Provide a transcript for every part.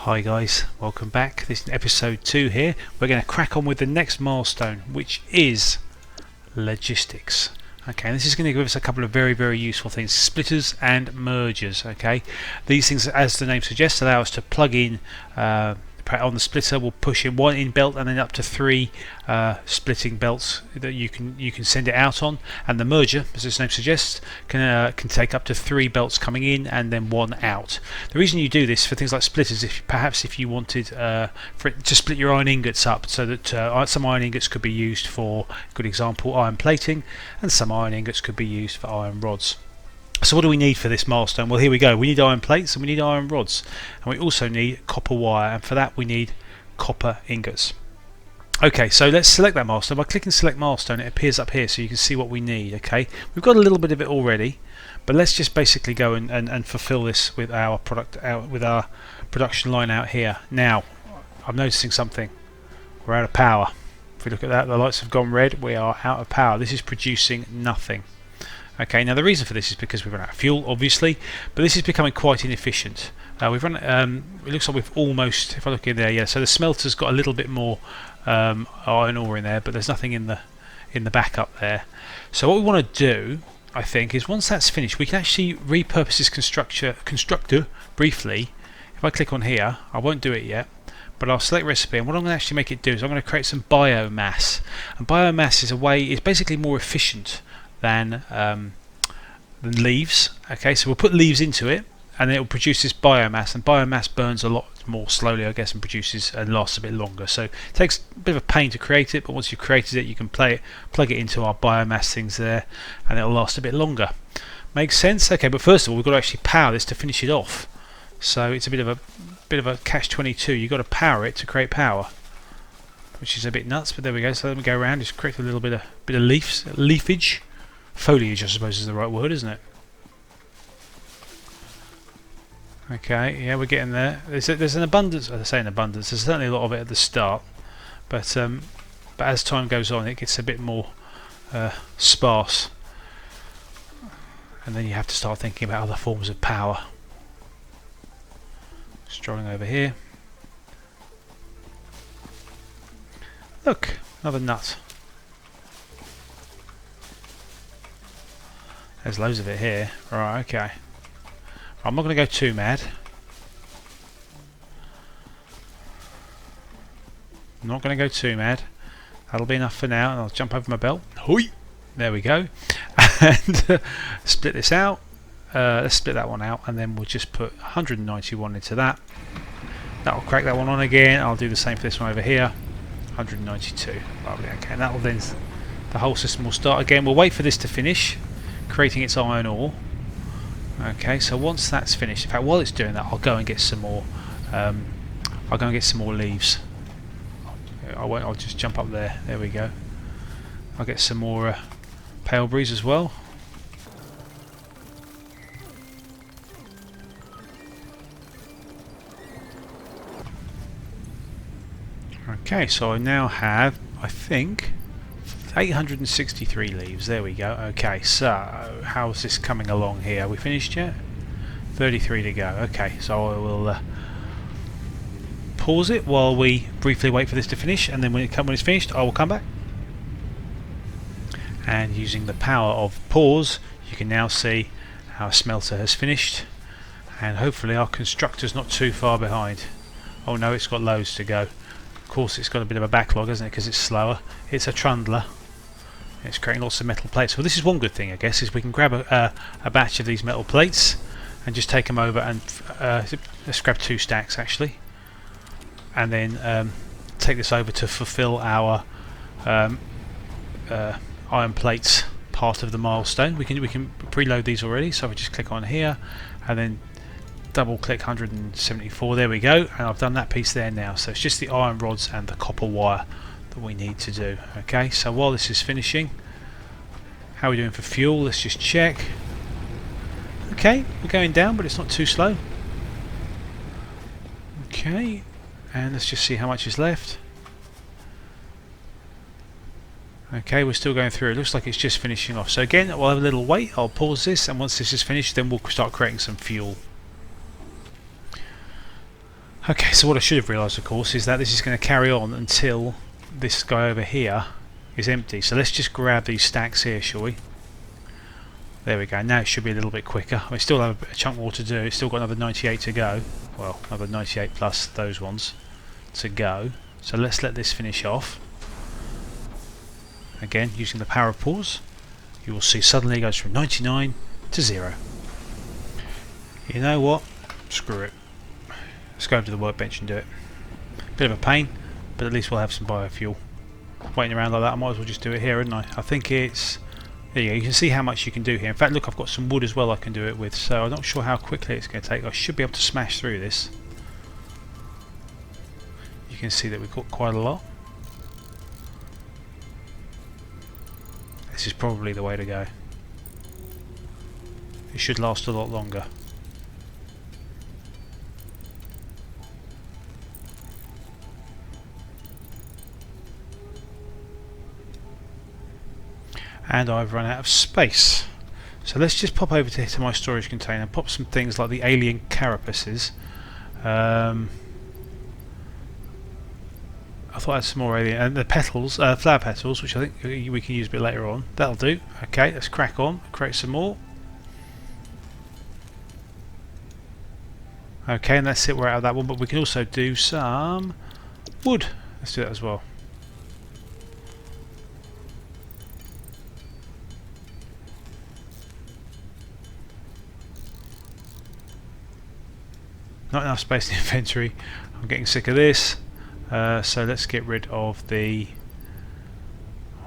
Hi guys, welcome back. This is episode 2 here. We're going to crack on with the next milestone, which is logistics. Okay, and this is going to give us a couple of very useful things: splitters and mergers. Okay, these things, as the name suggests, allow us to plug in on the splitter. We'll push in one in belt and then up to 3 splitting belts that you can send it out on. And the merger, as its name suggests, can take up to 3 belts coming in and then 1 out. The reason you do this for things like splitters, if you wanted for it to split your iron ingots up, so that some iron ingots could be used for, good example, iron plating, and some iron ingots could be used for iron rods. So what do we need for this milestone? Well, here we go. We need iron plates and we need iron rods, and we also need copper wire, and for that we need copper ingots. Okay, so let's select that milestone. By clicking select milestone, it appears up here so you can see what we need. Okay, we've got a little bit of it already, but let's just basically go and fulfill this with our production line out here. Now, I'm noticing something. We're out of power. If we look at that, the lights have gone red. We are out of power. This is producing nothing. Okay, now the reason for this is because we've run out of fuel, obviously, but this is becoming quite inefficient. We've run. It looks like we've almost. If I look in there, yeah. So the smelter's got a little bit more iron ore in there, but there's nothing in the backup there. So what we want to do, I think, is once that's finished, we can actually repurpose this constructor briefly. If I click on here, I won't do it yet, but I'll select recipe, and what I'm going to actually make it do is I'm going to create some biomass. And biomass is basically more efficient than leaves. Okay, so we'll put leaves into it and then it will produce this biomass, and biomass burns a lot more slowly, I guess, and produces and lasts a bit longer. So it takes a bit of a pain to create it, but once you've created it, you can plug it into our biomass things there, and it'll last a bit longer. Makes sense? Okay, but first of all, we've got to actually power this to finish it off. So it's a bit of a catch-22. You've got to power it to create power, which is a bit nuts, but there we go. So let me go around, just create a little bit of leafage. Foliage, I suppose, is the right word, isn't it? Okay, yeah, we're getting there. There's an abundance. I say an abundance. There's certainly a lot of it at the start, but as time goes on, it gets a bit more sparse, and then you have to start thinking about other forms of power. Strolling over here. Look, another nut. There's loads of it here. Right, okay. I'm not going to go too mad. I'm not going to go too mad. That'll be enough for now, and I'll jump over my belt. Hoi! There we go. And split this out. Let's split that one out, and then we'll just put 191 into that. That'll crack that one on again. I'll do the same for this one over here. 192. Lovely. Okay, and that will then, the whole system will start again. We'll wait for this to finish, creating its iron ore. Okay, so once that's finished, in fact, while it's doing that, I'll go and get some more. I'll go and get some more leaves. I won't. I'll just jump up there. There we go. I'll get some more pale breeze as well. Okay, so I now have, I think, 863 leaves. There we go. Okay, so how's this coming along here? Are we finished yet? 33 to go. Okay, so I will pause it while we briefly wait for this to finish, and then when it's finished, I will come back. And using the power of pause, you can now see our smelter has finished, and hopefully our constructor's not too far behind. Oh no, it's got loads to go. Of course, it's got a bit of a backlog, hasn't it, because it's slower. It's a trundler. It's creating lots of metal plates. Well, this is one good thing, I guess, is we can grab a batch of these metal plates and just take them over and let's grab 2 stacks actually, and then take this over to fulfill our iron plates part of the milestone. We can preload these already, so if I just click on here and then double click 174, there we go, and I've done that piece there now. So it's just the iron rods and the copper wire that we need to do. Okay, so while this is finishing, how are we doing for fuel? Let's just check. Okay, we're going down, but it's not too slow. Okay, and let's just see how much is left. Okay, we're still going through. It looks like it's just finishing off. So again, we'll have a little wait. I'll pause this, and once this is finished, then we'll start creating some fuel. Okay, so what I should have realised, of course, is that this is going to carry on until this guy over here is empty. So let's just grab these stacks here, shall we? There we go. Now it should be a little bit quicker. We still have a chunk more to do. It's still got another 98 to go. Well, another 98 plus those ones to go. So let's let this finish off. Again, using the power of pause, you will see suddenly it goes from 99 to 0. You know what? Screw it. Let's go over to the workbench and do it. Bit of a pain, but at least we'll have some biofuel. Waiting around like that, I might as well just do it here, hadn't I? I think it's... There you go, you can see how much you can do here. In fact, look, I've got some wood as well I can do it with, so I'm not sure how quickly it's going to take. I should be able to smash through this. You can see that we've got quite a lot. This is probably the way to go. It should last a lot longer. And I've run out of space. So let's just pop over to my storage container and pop some things like the alien carapaces. I thought I had some more alien, and the petals, flower petals, which I think we can use a bit later on. That'll do. Okay, let's crack on, create some more. Okay, and that's it, we're out of that one, but we can also do some wood. Let's do that as well. Not enough space in the inventory. I'm getting sick of this. So let's get rid of the...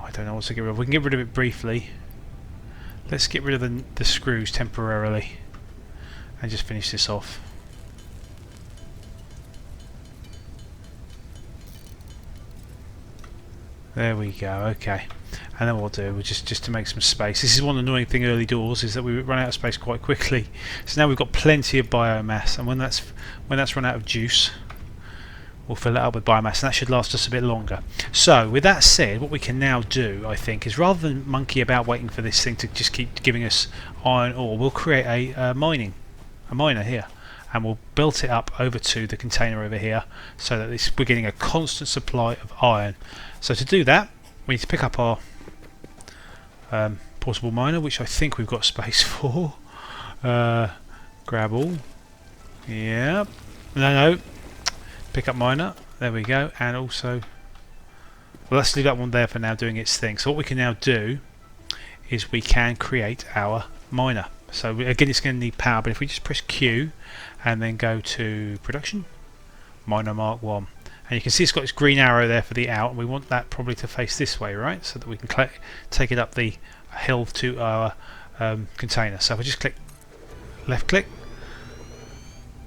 I don't know what to get rid of. We can get rid of it briefly. Let's get rid of the screws temporarily and just finish this off. There we go, okay. And then what we'll do, just to make some space. This is one annoying thing early doors, is that we run out of space quite quickly. So now we've got plenty of biomass, and when that's run out of juice, we'll fill it up with biomass, and that should last us a bit longer. So with that said, what we can now do, I think, is rather than monkey about waiting for this thing to just keep giving us iron ore, we'll create a miner here. And we'll belt it up over to the container over here so that we're getting a constant supply of iron. So to do that, we need to pick up our portable miner, which I think we've got space for. Grab all. Yep. No. Pick up miner. There we go. And also, well, let's leave that one there for now doing its thing. So what we can now do is we can create our miner. So again, it's going to need power, but if we just press Q and then go to production, miner mark 1, and you can see it's got this green arrow there for the out, and we want that probably to face this way, right, so that we can take it up the hill to our container. So if I just click left click,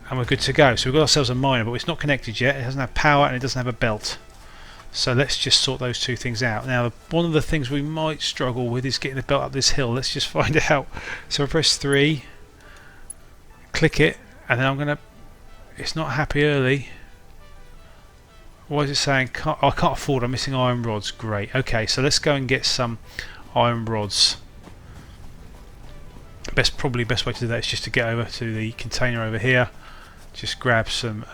and we're good to go. So we've got ourselves a miner, but it's not connected yet. It doesn't have power and it doesn't have a belt. So let's just sort those two things out. Now, one of the things we might struggle with is getting the belt up this hill. Let's just find out. So I press 3, click it, and then I'm going to... It's not happy early. What is it saying? I can't afford, I'm missing iron rods. Great. Okay, so let's go and get some iron rods. Probably best way to do that is just to get over to the container over here. Just grab some...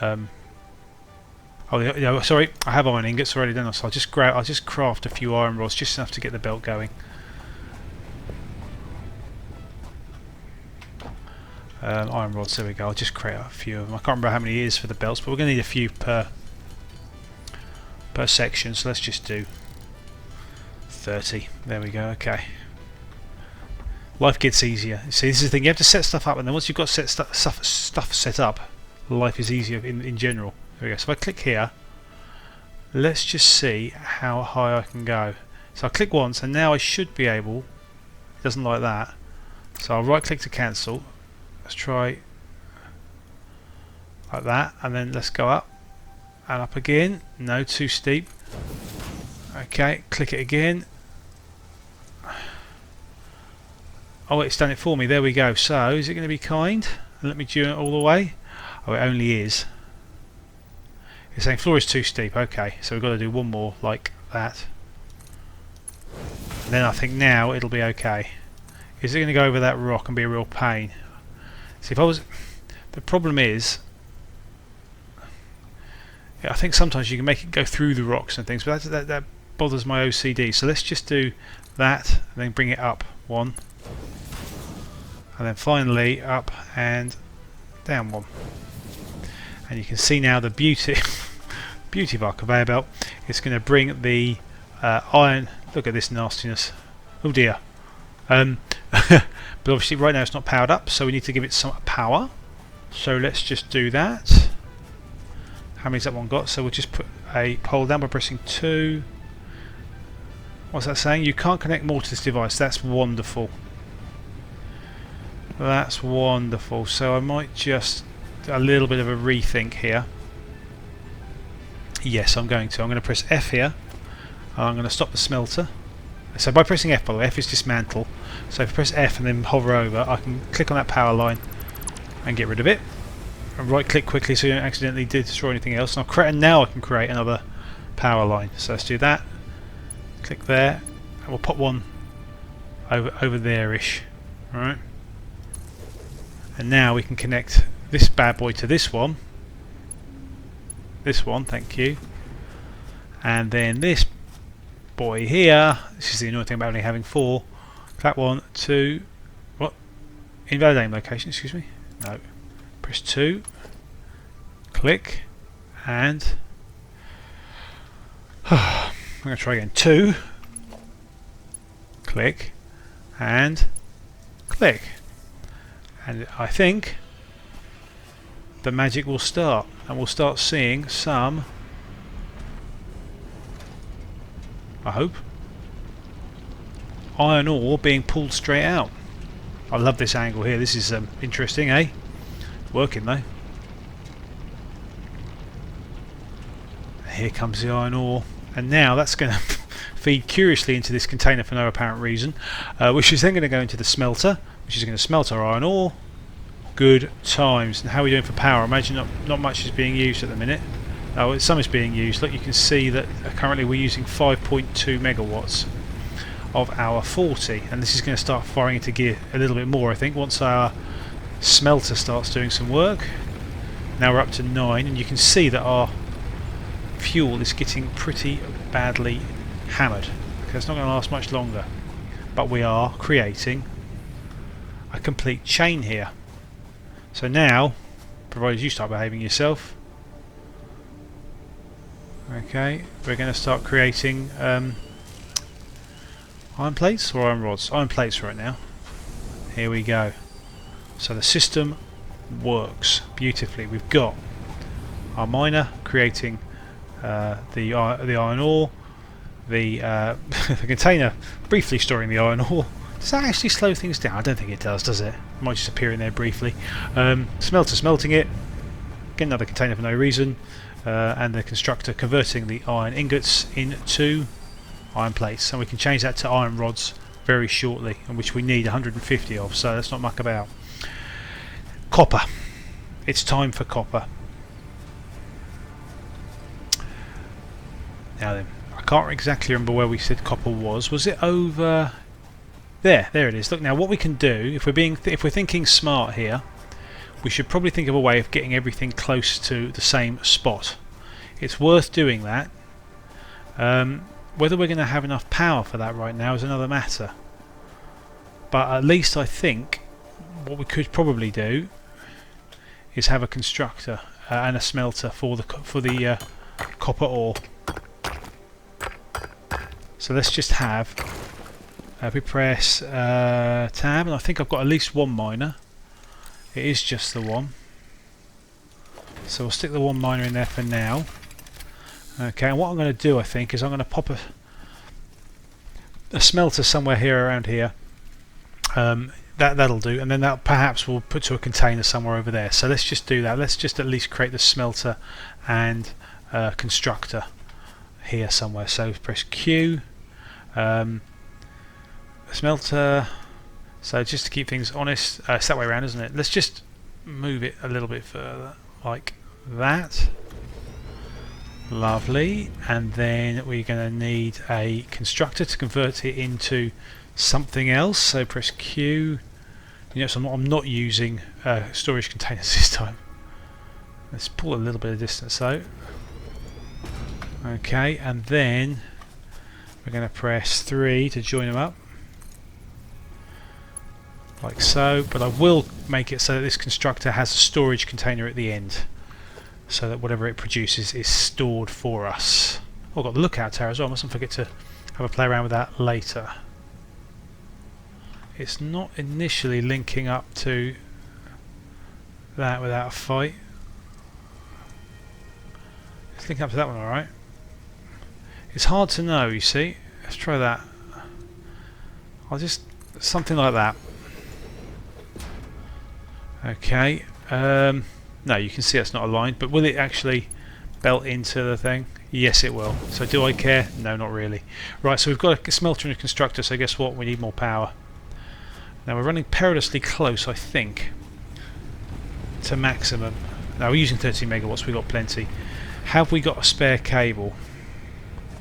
Oh, yeah, sorry, I have iron ingots already, don't I? So I'll just craft a few iron rods, just enough to get the belt going. Iron rods, there we go. I'll just create a few of them. I can't remember how many it is for the belts, but we're going to need a few per section. So let's just do 30. There we go. Okay. Life gets easier. See, this is the thing. You have to set stuff up, and then once you've got stuff set up, life is easier in general. There we go. So if I click here, let's just see how high I can go. So I click once, and now I should be able... It doesn't like that. So I'll right click to cancel. Let's try like that, and then let's go up and up again. No, too steep. Okay, click it again. Oh, it's done it for me. There we go. So is it going to be kind and let me do it all the way? Oh, it only is. It's saying floor is too steep. Okay, so we've got to do one more like that. And then I think now it'll be okay. Is it going to go over that rock and be a real pain? See, if I was... The problem is... I think sometimes you can make it go through the rocks and things, but that bothers my OCD. So let's just do that and then bring it up one, and then finally up and down one. And you can see now the beauty beauty of our conveyor belt. It's going to bring the iron. Look at this nastiness. Oh dear. But obviously right now it's not powered up, so we need to give it some power. So let's just do that. How many's that one got? So we'll just put a pole down by pressing 2. What's that saying? You can't connect more to this device. That's wonderful. That's wonderful. So I might just do a little bit of a rethink here. Yes, I'm going to. I'm going to press F here. I'm going to stop the smelter. So by pressing F, by the way, F is dismantle. So if I press F and then hover over, I can click on that power line and get rid of it. And right click quickly so you don't accidentally destroy anything else. And now I can create another power line. So let's do that. Click there, and we'll pop one over there-ish. Alright. And now we can connect this bad boy to this one. This one, thank you. And then this boy here, this is the annoying thing about only having 4. That one to what? Invalidating location, excuse me. No. Press 2, click, and I'm going to try again. 2, click, and click. And I think the magic will start, and we'll start seeing some, I hope, iron ore being pulled straight out. I love this angle here. This is interesting, eh? Working though. Here comes the iron ore, and now that's going to feed curiously into this container for no apparent reason, which is then going to go into the smelter, which is going to smelt our iron ore. Good times. And how are we doing for power? Imagine not much is being used at the minute. Oh, some is being used. Look, you can see that currently we're using 5.2 megawatts of our 40, and this is going to start firing into gear a little bit more, I think, once our smelter starts doing some work. Now we're up to 9, and you can see that our fuel is getting pretty badly hammered. Okay, it's not going to last much longer, but we are creating a complete chain here. So now, provided you start behaving yourself, okay, we're going to start creating iron plates or iron rods? Iron plates right now. Here we go. So the system works beautifully. We've got our miner creating the iron ore, the the container briefly storing the iron ore. Does that actually slow things down? I don't think it does it? It might just appear in there briefly. Smelter smelting it, get another container for no reason, and the constructor converting the iron ingots into iron plates, and we can change that to iron rods very shortly, and which we need 150 of, so let's not muck about. Copper. It's time for copper. Now then, I can't exactly remember where we said copper was. Was it over there? There it is. Look, now what we can do, if we're thinking smart here, we should probably think of a way of getting everything close to the same spot. It's worth doing that. Whether we're going to have enough power for that right now is another matter. But at least I think what we could probably do is have a constructor and a smelter for the copper ore. So let's just have. We press tab, and I think I've got at least one miner. It is just the one. So we'll stick the one miner in there for now. Okay, and what I'm going to do, I think, is I'm going to pop a smelter somewhere here around here. That'll do, and then that perhaps we'll put to a container somewhere over there. So let's just do that. Let's just at least create the smelter and constructor here somewhere. So press Q, smelter. So just to keep things honest, it's that way around, isn't it? Let's just move it a little bit further, like that. Lovely. And then we're going to need a constructor to convert it into something else. So press Q. You know, so I'm not using storage containers this time. Let's pull a little bit of distance though. Okay, and then we're going to press 3 to join them up, like so. But I will make it so that this constructor has a storage container at the end, so that whatever it produces is stored for us. Oh, I've got the lookout tower as well. I mustn't forget to have a play around with that later. It's not initially linking up to that without a fight. Let's link up to that one, alright. It's hard to know, you see. Let's try that. I'll just... something like that. Okay. No, you can see that's not aligned, but will it actually belt into the thing? Yes, it will. So do I care? No, not really. Right, so we've got a smelter and a constructor, so guess what? We need more power. Now we're running perilously close, I think, to maximum. Now we're using 13 megawatts, we've got plenty. Have we got a spare cable?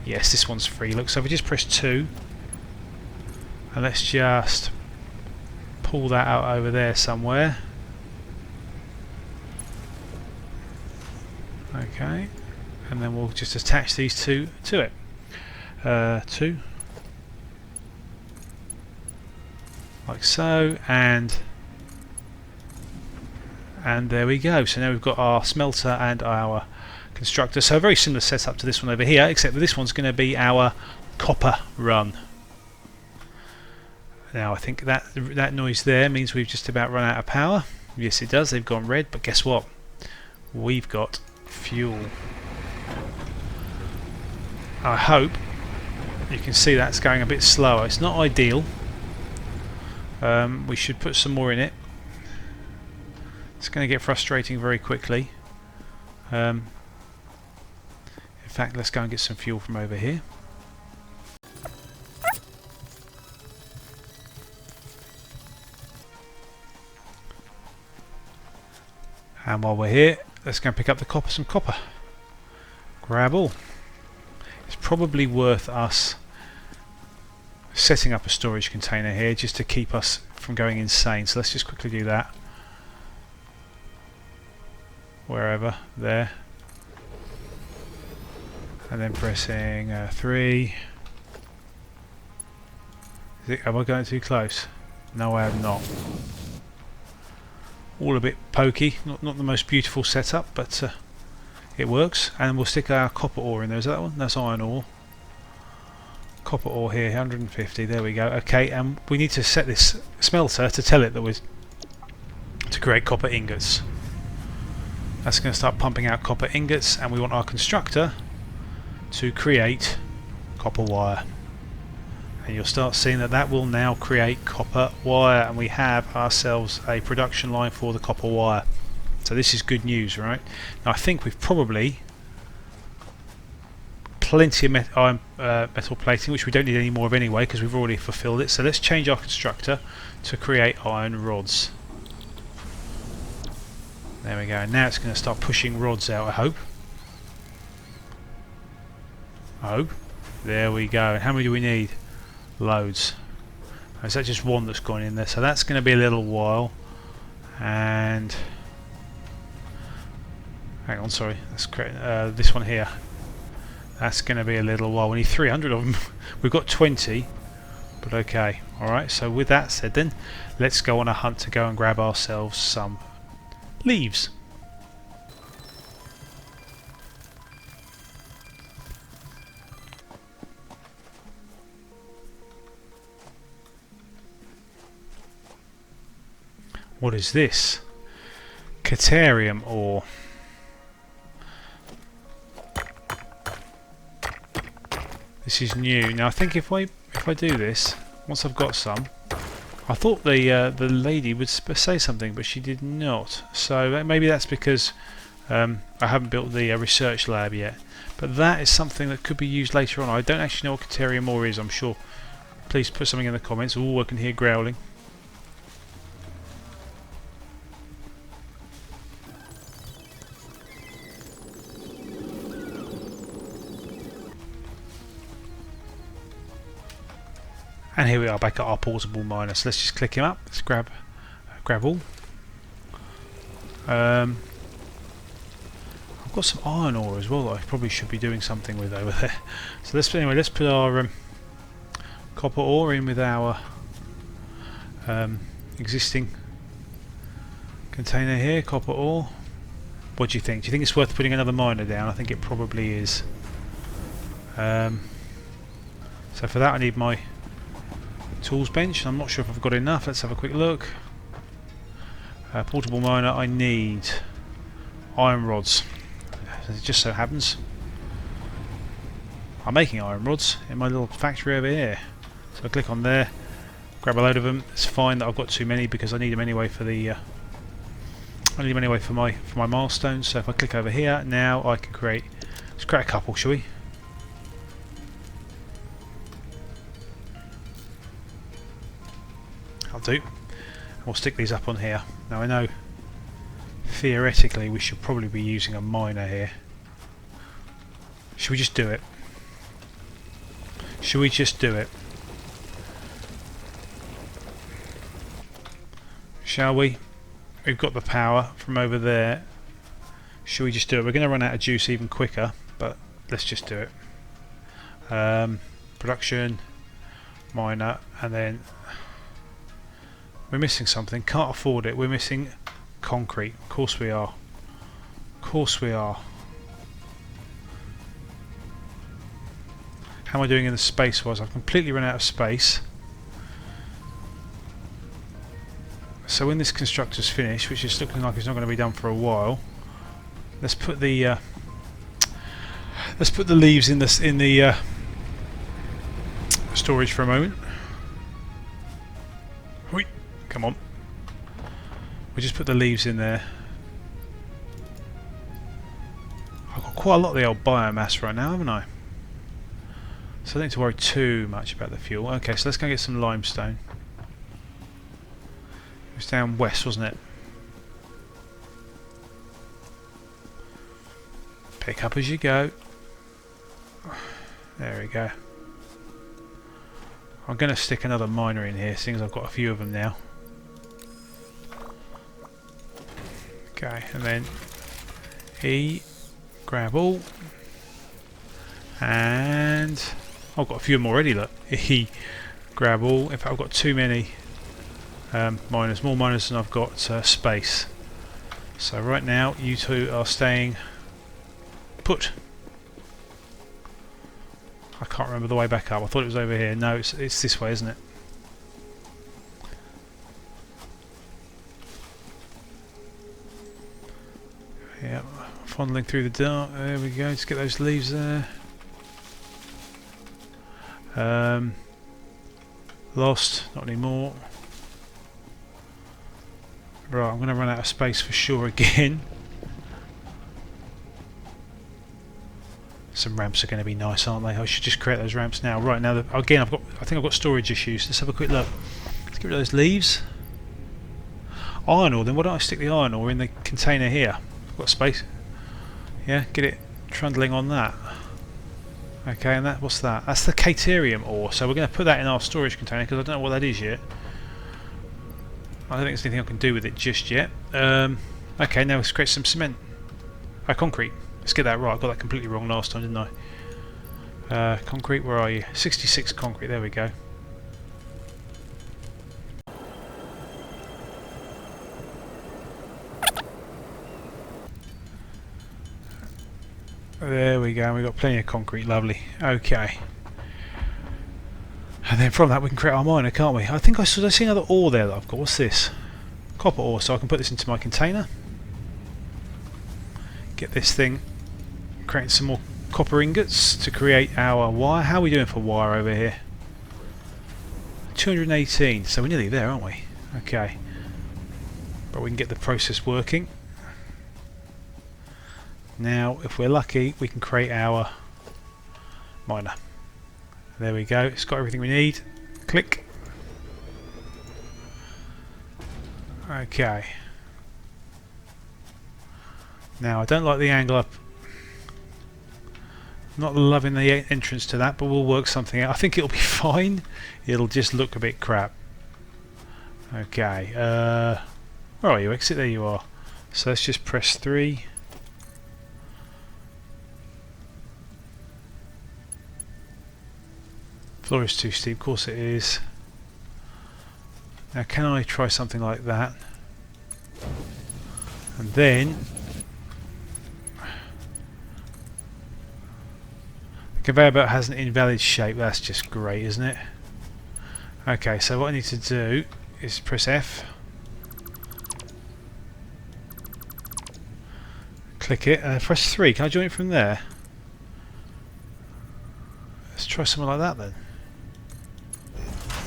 Yes, this one's free. Look, so if we just press 2, and let's just pull that out over there somewhere. Okay, and then we'll just attach these two to it. 2, like so, and there we go. So now we've got our smelter and our constructor. So a very similar setup to this one over here, except that this one's going to be our copper run. Now I think that noise there means we've just about run out of power. Yes, it does. They've gone red, but guess what? We've got fuel. I hope you can see that's going a bit slower. It's not ideal. We should put some more in it. It's going to get frustrating very quickly. In fact, let's go and get some fuel from over here. And while we're here, let's go and pick up some copper. Grab all. It's probably worth us setting up a storage container here just to keep us from going insane. So let's just quickly do that. Wherever, there. And then pressing 3. Am I going too close? No, I am not. All a bit pokey, not the most beautiful setup, but it works. And we'll stick our copper ore in there. Is that one? That's iron ore. Copper ore here, 150. There we go. Okay, and we need to set this smelter to tell it that we're to create copper ingots. That's going to start pumping out copper ingots, and we want our constructor to create copper wire. And you'll start seeing that will now create copper wire, and we have ourselves a production line for the copper wire. So this is good news, right? Now I think we've probably plenty of metal plating, which we don't need any more of anyway because we've already fulfilled it. So let's change our constructor to create iron rods. There we go, and now it's going to start pushing rods out, I hope. There we go. And how many do we need? Loads. Is that just one that's gone in there? So that's going to be a little while. And hang on, sorry, that's this one here. That's going to be a little while. We need 300 of them. We've got 20, but okay. Alright, so with that said then, let's go on a hunt to go and grab ourselves some leaves. What is this? Caterium ore. This is new. Now I think if I do this, once I've got some, I thought the lady would say something, but she did not. So maybe that's because I haven't built the research lab yet. But that is something that could be used later on. I don't actually know what Caterium ore is, I'm sure. Please put something in the comments. Ooh, I can hear growling. And here we are back at our portable miner. So let's just click him up. Let's grab all. I'll I've got some iron ore as well that I probably should be doing something with over there. So let's put our copper ore in with our existing container here, copper ore. What do you think? Do you think it's worth putting another miner down? I think it probably is. So for that I need my tools bench. I'm not sure if I've got enough. Let's have a quick look. Portable miner, I need iron rods. It just so happens I'm making iron rods in my little factory over here. So I click on there, grab a load of them. It's fine that I've got too many because I need them anyway for the I need them anyway for my milestones. So if I click over here now, I can create. Let's create a couple, shall we? I'll do. We'll stick these up on here. Now I know theoretically we should probably be using a miner here. Should we just do it? Should we just do it? Shall we? We've got the power from over there. Should we just do it? We're going to run out of juice even quicker, but let's just do it. Production, miner, and then we're missing something. Can't afford it. We're missing concrete. Of course we are. Of course we are. How am I doing in the space wise? I've completely run out of space. So when this constructor's finished, which is looking like it's not going to be done for a while, let's put the leaves in the storage for a moment. Wait, come on. We just put the leaves in there. I've got quite a lot of the old biomass right now, haven't I? So I don't need to worry too much about the fuel. Okay, so let's go get some limestone. It was down west, wasn't it? Pick up as you go. There we go. I'm going to stick another miner in here, seeing as I've got a few of them now. Okay, and then E, grab all, and I've got a few of them already. Look, E, grab all. In fact, I've got too many miners, more miners than I've got space. So right now, you two are staying put. I can't remember the way back up. I thought it was over here. No, it's this way, isn't it? Yeah, fondling through the dark. There we go. Just get those leaves there. Lost. Not anymore. Right, I'm going to run out of space for sure again. Some ramps are going to be nice, aren't they? I should just create those ramps now. Right now, again, I think I've got storage issues. Let's have a quick look. Let's get rid of those leaves. Iron ore. Then why don't I stick the iron ore in the container here? I've got space. Yeah, get it trundling on that. Okay, and what's that? That's the Caterium ore. So we're going to put that in our storage container because I don't know what that is yet. I don't think there's anything I can do with it just yet. Okay, now let's create some cement. Concrete. Let's get that right. I got that completely wrong last time, didn't I? Concrete, where are you? 66 concrete, there we go. There we go, we've got plenty of concrete, lovely. Okay. And then from that we can create our miner, can't we? I think I see another ore there that I've got. What's this? Copper ore, so I can put this into my container. Get this thing, create some more copper ingots to create our wire. How are we doing for wire over here? 218, so we're nearly there, aren't we? Okay. But we can get the process working. Now, if we're lucky, we can create our miner. There we go, it's got everything we need. Click. Okay. Now, I don't like the angle up. Not loving the entrance to that, but we'll work something out. I think it'll be fine. It'll just look a bit crap. Okay. Where are you? Exit. There you are. So let's just press 3. Floor is too steep, of course it is. Now can I try something like that? And then the conveyor belt has an invalid shape. That's just great, isn't it? Okay, so what I need to do is press F, click it, and press 3. Can I join it from there? Let's try something like that then.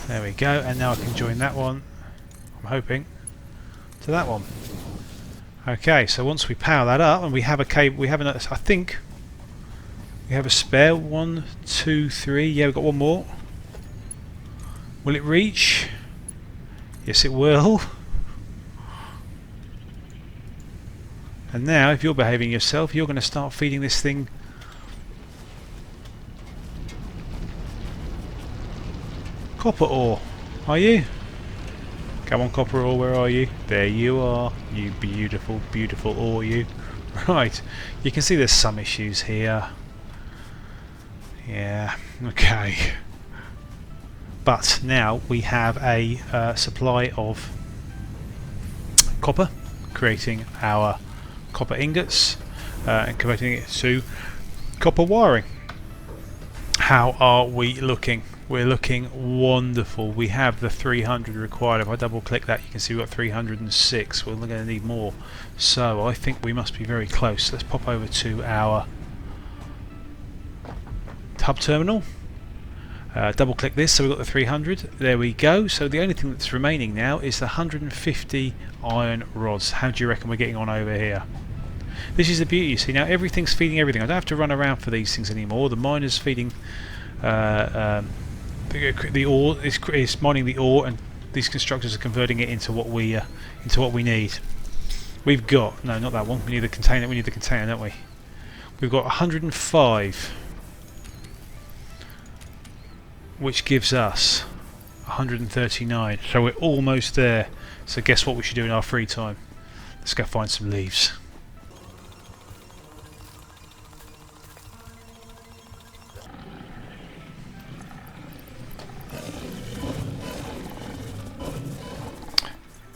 There we go, and now I can join that one, I'm hoping, to that one. Okay, so once we power that up, and we have a cable, we have another, I think we have a spare. 1, 2, 3, yeah, we've got one more. Will it reach? Yes, it will. And now, if you're behaving yourself, you're going to start feeding this thing copper ore, are you? Come on, copper ore, where are you? There you are, you beautiful, beautiful ore, you. Right, you can see there's some issues here. Yeah, okay. But now we have a supply of copper, creating our copper ingots and converting it to copper wiring. How are we looking? We're looking wonderful. We have the 300 required. If I double click that, you can see we've got 306. We're going to need more. So I think we must be very close. Let's pop over to our hub terminal. Double click this, so we've got the 300. There we go. So the only thing that's remaining now is the 150 iron rods. How do you reckon we're getting on over here? This is the beauty, you see. Now everything's feeding everything. I don't have to run around for these things anymore. The miner's feeding the ore, is mining the ore, and these constructors are converting it into what we need. We've got, no, not that one. We need the container. We need the container, don't we? We've got 105, which gives us 139. So we're almost there. So guess what we should do in our free time? Let's go find some leaves.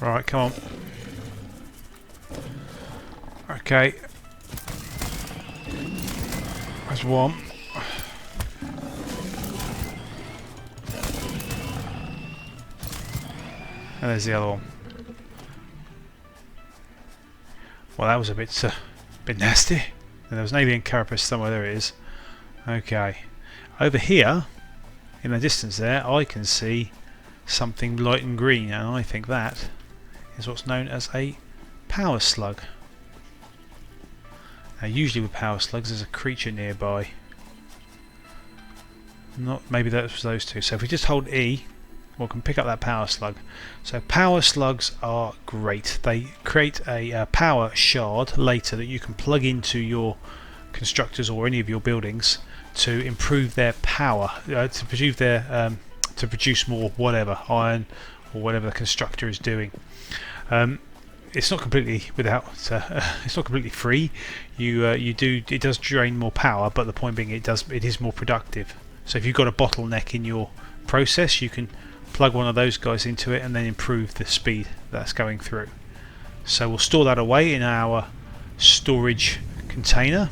Right, come on. Okay. There's one. And there's the other one. Well, that was a bit nasty. And there was an alien carapace somewhere. There it is. Okay. Over here, in the distance there, I can see something light and green, and I think that is what's known as a power slug. Now, usually with power slugs, there's a creature nearby. Maybe that was those two. So if we just hold E, we can pick up that power slug. So power slugs are great. They create a power shard later that you can plug into your constructors or any of your buildings to improve their power, to produce more whatever iron or whatever the constructor is doing. It's not completely without. It's not completely free. It does drain more power, but the point being, it is more productive. So if you've got a bottleneck in your process, you can plug one of those guys into it and then improve the speed that's going through. So we'll store that away in our storage container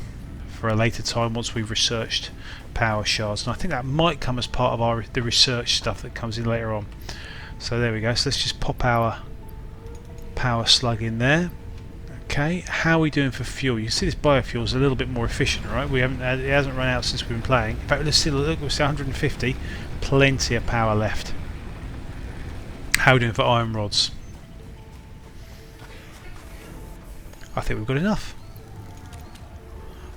for a later time once we've researched power shards, and I think that might come as part of the research stuff that comes in later on. So there we go. So let's just pop our power slug in there. Okay, how are we doing for fuel? You can see this biofuel is a little bit more efficient, right? It hasn't run out since we've been playing. In fact, let's see, look, we're still 150, plenty of power left. How are we doing for iron rods? I think we've got enough.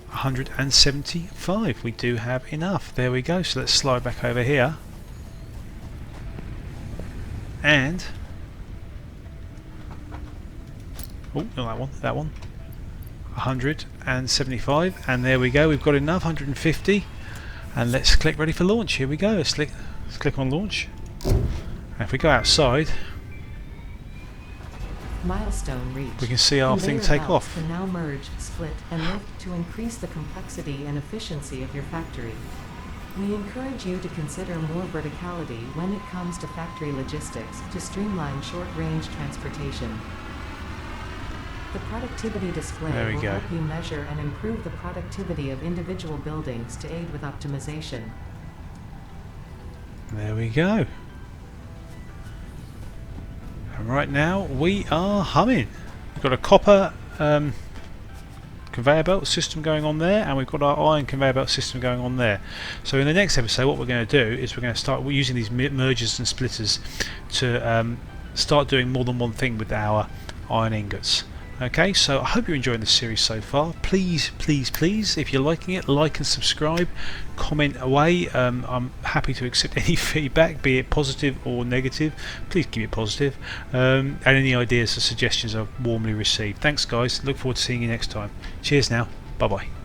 175, we do have enough. There we go. So let's slide back over here, and oh, not that one. 175, and there we go. We've got enough. 150, and let's click ready for launch. Here we go. Let's click on launch. And if we go outside, milestone reached. We can see our thing take off. Can now merge, split, and lift to increase the complexity and efficiency of your factory. We encourage you to consider more verticality when it comes to factory logistics to streamline short-range transportation. The productivity display There we will go. help you measure and improve the productivity of individual buildings to aid with optimization. There we go. And right now we are humming. We've got a copper conveyor belt system going on there, and we've got our iron conveyor belt system going on there. So in the next episode, what we're going to do is we're going to start using these mergers and splitters to start doing more than one thing with our iron ingots. Okay, so I hope you're enjoying this series so far. Please, please, please, if you're liking it, like and subscribe, comment away. I'm happy to accept any feedback, be it positive or negative. Please keep it positive. And any ideas or suggestions are warmly received. Thanks guys, look forward to seeing you next time. Cheers now, bye bye.